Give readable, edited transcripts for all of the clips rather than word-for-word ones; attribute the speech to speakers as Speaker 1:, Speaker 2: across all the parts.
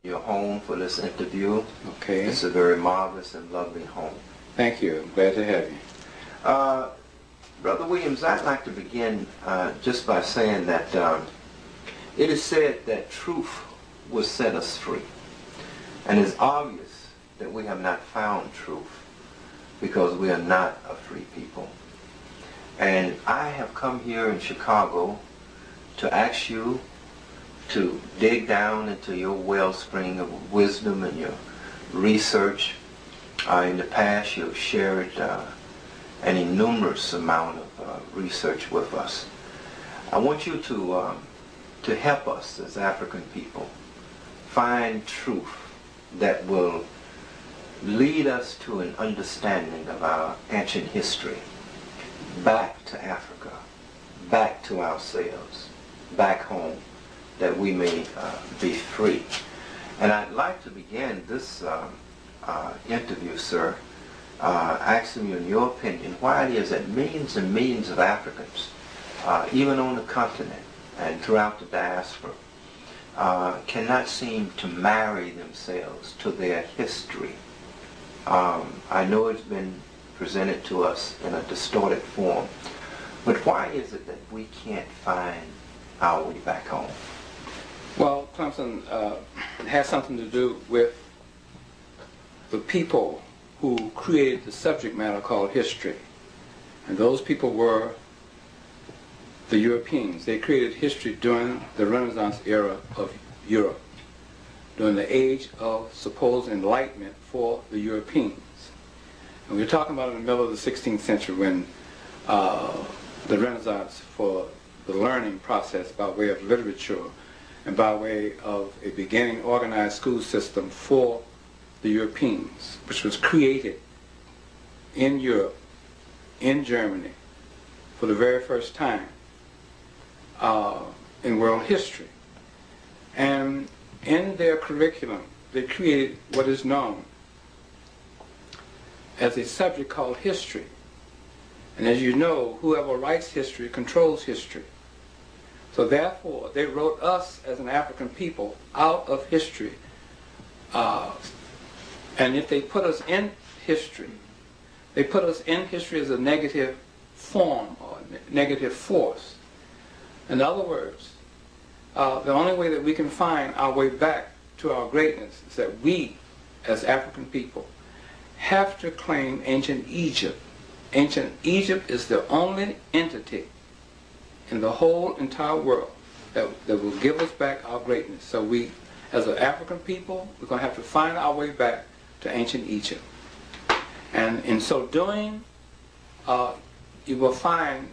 Speaker 1: Your home for this interview.
Speaker 2: Okay.
Speaker 1: It's a very marvelous and lovely home.
Speaker 2: Thank you. I'm glad to have you.
Speaker 1: Brother Williams, I'd like to begin just by saying that it is said that truth will set us free. And it's obvious that we have not found truth because we are not a free people. And I have come here in Chicago to ask you to dig down into your wellspring of wisdom and your research. In the past, you've shared an innumerous amount of research with us. I want you to help us as African people find truth that will lead us to an understanding of our ancient history, back to Africa, back to ourselves, back home, that we may be free. And I'd like to begin this interview, sir, asking you, in your opinion, why it is that millions and millions of Africans, even on the continent and throughout the diaspora, cannot seem to marry themselves to their history. I know it's been presented to us in a distorted form, but why is it that we can't find our way back home?
Speaker 2: Well, Clemson, it has something to do with the people who created the subject matter called history. And those people were the Europeans. They created history during the Renaissance era of Europe, during the age of supposed enlightenment for the Europeans. And we're talking about in the middle of the 16th century when the Renaissance for the learning process by way of literature and by way of a beginning organized school system for the Europeans, which was created in Europe, in Germany, for the very first time in world history. And in their curriculum, they created what is known as a subject called history. And as you know, whoever writes history controls history. So therefore, they wrote us as an African people out of history. And if they put us in history, they put us in history as a negative form or negative force. In other words, the only way that we can find our way back to our greatness is that we, as African people, have to claim ancient Egypt. Ancient Egypt is the only entity in the whole entire world that will give us back our greatness. So we, as an African people, we're going to have to find our way back to ancient Egypt. And in so doing, you will find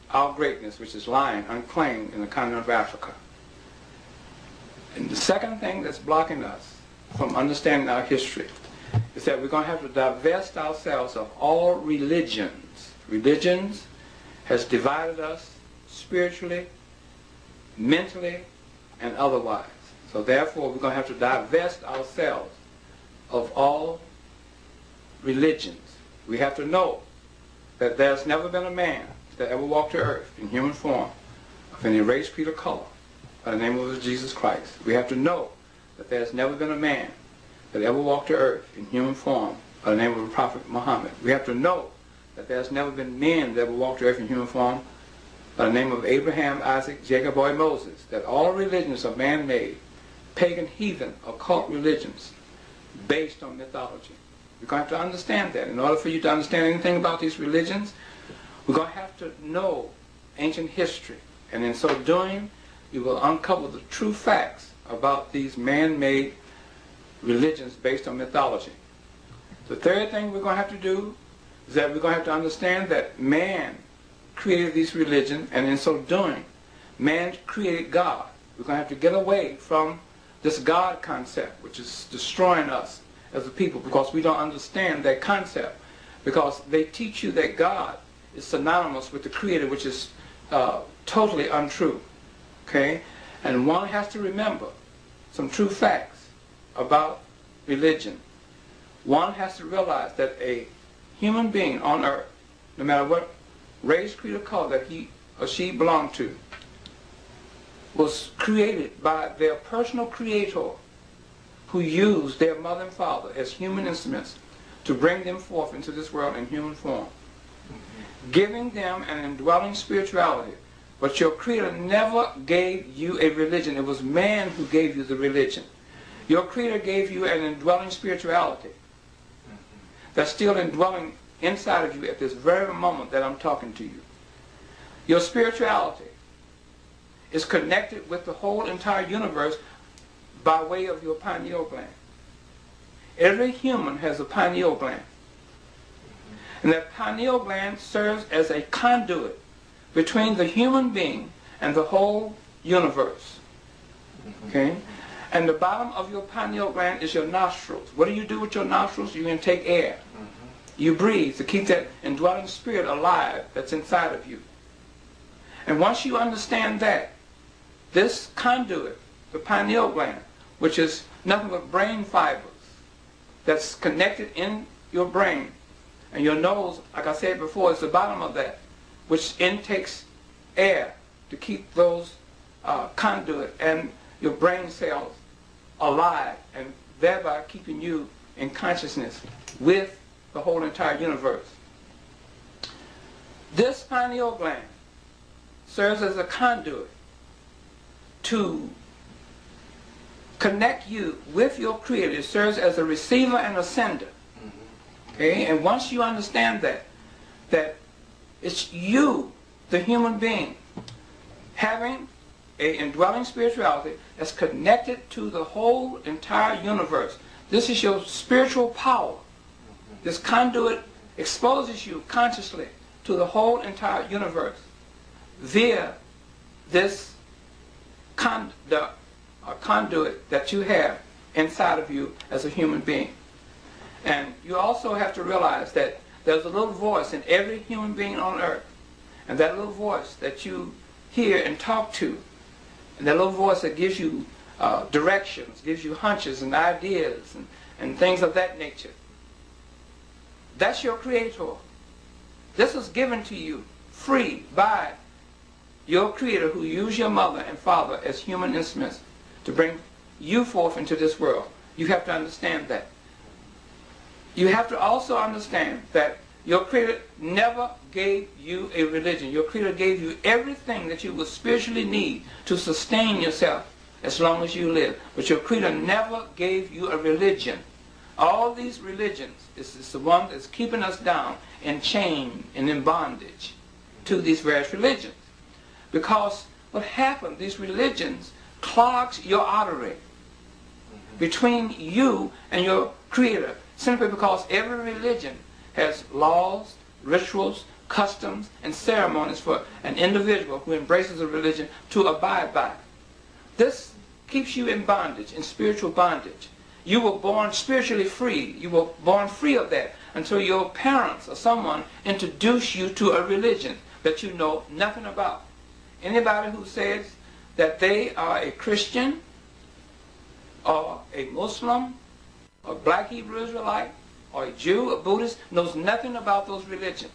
Speaker 2: our greatness, which is lying unclaimed in the continent of Africa. And the second thing that's blocking us from understanding our history is that we're going to have to divest ourselves of all religions. Religions has divided us spiritually, mentally, and otherwise. So therefore, we're going to have to divest ourselves of all religions. We have to know that there's never been a man that ever walked the earth in human form of any race, creed, or color by the name of Jesus Christ. We have to know that there's never been a man that ever walked the earth in human form by the name of the Prophet Muhammad. We have to know that there's never been men that ever walked the earth in human form by the name of Abraham, Isaac, Jacob, or Moses. That all religions are man-made, pagan, heathen, occult religions based on mythology. We're going to have to understand that. In order for you to understand anything about these religions, we're going to have to know ancient history. And in so doing, you will uncover the true facts about these man-made religions based on mythology. The third thing we're going to have to do is that we're going to have to understand that man created these religions, and in so doing, man created God. We're going to have to get away from this God concept, which is destroying us as a people, because we don't understand that concept, because they teach you that God is synonymous with the Creator, which is totally untrue. Okay? And one has to remember some true facts about religion. One has to realize that a human being on earth, no matter what race, creed, or color that he or she belonged to, was created by their personal creator who used their mother and father as human instruments to bring them forth into this world in human form, giving them an indwelling spirituality. But your Creator never gave you a religion. It was man who gave you the religion. Your Creator gave you an indwelling spirituality that's still indwelling inside of you at this very moment that I'm talking to you. Your spirituality is connected with the whole entire universe by way of your pineal gland. Every human has a pineal gland. And that pineal gland serves as a conduit between the human being and the whole universe. Okay? And the bottom of your pineal gland is your nostrils. What do you do with your nostrils? You intake air. You breathe to keep that indwelling spirit alive that's inside of you. And once you understand that, this conduit, the pineal gland, which is nothing but brain fibers that's connected in your brain, and your nose, like I said before, is the bottom of that, which intakes air to keep those conduit and your brain cells alive, and thereby keeping you in consciousness with the whole entire universe. This pineal gland serves as a conduit to connect you with your Creator. It serves as a receiver and a sender. Okay? And once you understand that it's you, the human being, having an indwelling spirituality that's connected to the whole entire universe. This is your spiritual power. This conduit exposes you consciously to the whole entire universe via this conduit that you have inside of you as a human being. And you also have to realize that there's a little voice in every human being on earth. And that little voice that you hear and talk to, and that little voice that gives you directions, gives you hunches and ideas and things of that nature, that's your Creator. This is given to you free by your Creator, who used your mother and father as human instruments to bring you forth into this world. You have to understand that. You have to also understand that your Creator never gave you a religion. Your Creator gave you everything that you would spiritually need to sustain yourself as long as you live. But your Creator never gave you a religion. All these religions is the one that's keeping us down in chain and in bondage to these various religions. Because what happened, these religions clogs your artery between you and your Creator, simply because every religion has laws, rituals, customs, and ceremonies for an individual who embraces a religion to abide by. This keeps you in bondage, in spiritual bondage. You were born spiritually free. You were born free of that until your parents or someone introduced you to a religion that you know nothing about. Anybody who says that they are a Christian or a Muslim or black Hebrew Israelite or a Jew or Buddhist knows nothing about those religions.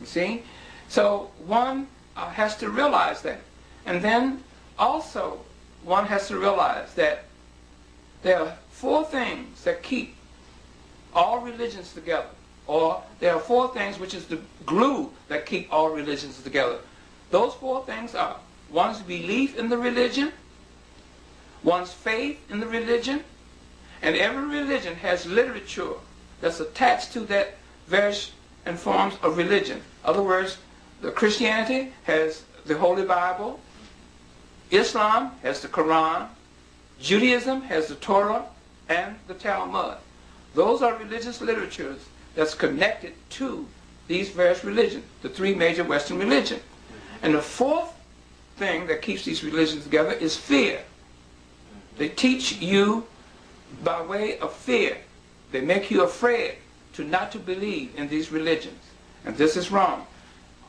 Speaker 2: You see? So one has to realize that. And then also one has to realize that there are four things that keep all religions together. Or there are four things which is the glue that keep all religions together. Those four things are one's belief in the religion, one's faith in the religion, and every religion has literature that's attached to that various and forms of religion. In other words, the Christianity has the Holy Bible, Islam has the Quran, Judaism has the Torah and the Talmud. Those are religious literatures that's connected to these various religions, the three major Western religions. And the fourth thing that keeps these religions together is fear. They teach you by way of fear. They make you afraid to not to believe in these religions. And this is wrong.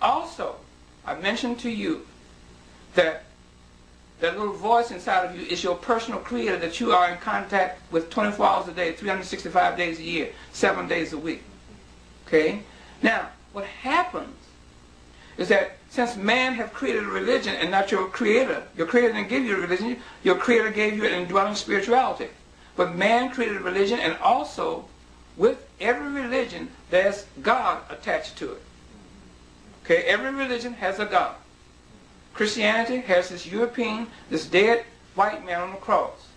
Speaker 2: Also, I mentioned to you that that little voice inside of you is your personal Creator that you are in contact with 24 hours a day, 365 days a year, 7 days a week. Okay? Now, what happens is that since man have created a religion and not your Creator didn't give you a religion, your Creator gave you an indwelling spirituality. But man created a religion, and also with every religion there's God attached to it. Okay, every religion has a God. Christianity has this European, this dead white man on the cross.